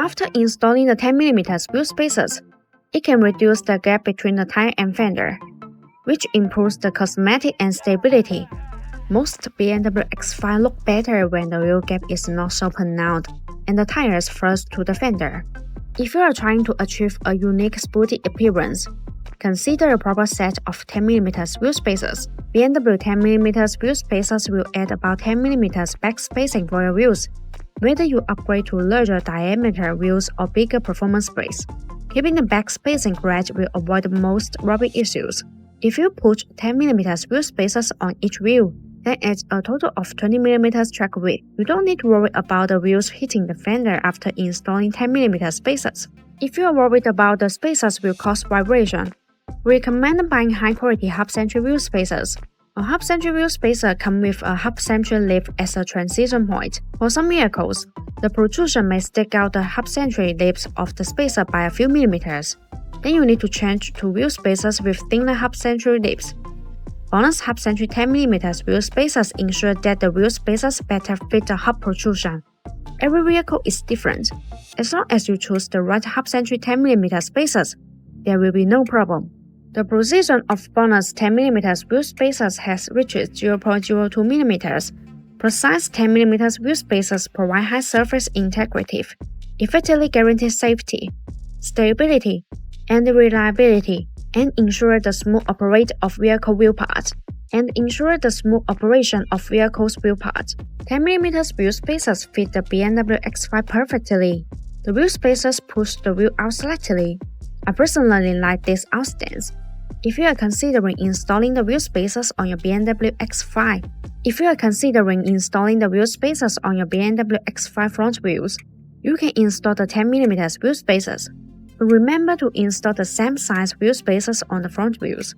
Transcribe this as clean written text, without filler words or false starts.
After installing the 10mm wheel spacers, it can reduce the gap between the tire and fender, which improves the cosmetic and stability. Most BMW X5 look better when the wheel gap is not so pronounced and the tires flush to the fender. If you are trying to achieve a unique sporty appearance, consider a proper set of 10mm wheel spacers. BMW 10mm wheel spacers will add about 10mm back spacing for your wheels, whether you upgrade to larger diameter wheels or bigger performance brakes. Keeping the back spacing correct will avoid most rubbing issues. If you put 10mm wheel spacers on each wheel, that adds a total of 20mm track width. You don't need to worry about the wheels hitting the fender after installing 10mm spacers. If you are worried about the spacers will cause vibration, we recommend buying high-quality half-century wheel spacers. A half-century wheel spacer comes with a half-century lip as a transition point. For some vehicles, the protrusion may stick out the half-century lips of the spacer by a few millimeters. Then you need to change to wheel spacers with thinner half-century lips. BONOSS half-century 10mm wheel spacers ensure that the wheel spacers better fit the hub protrusion. Every vehicle is different. As long as you choose the right half-century 10mm spacers, there will be no problem. The precision of BONOSS 10mm wheel spacers has reached 0.02mm. Precise 10mm wheel spacers provide high surface integrity, effectively guarantee safety, stability, and reliability, and ensure the smooth operation of vehicle wheel parts. 10mm wheel spacers fit the BMW X5 perfectly. The wheel spacers push the wheel out slightly. I personally like this outstance. If you are considering installing the wheel spacers on your BMW X5 front wheels, you can install the 10mm wheel spacers. But remember to install the same size wheel spacers on the front wheels.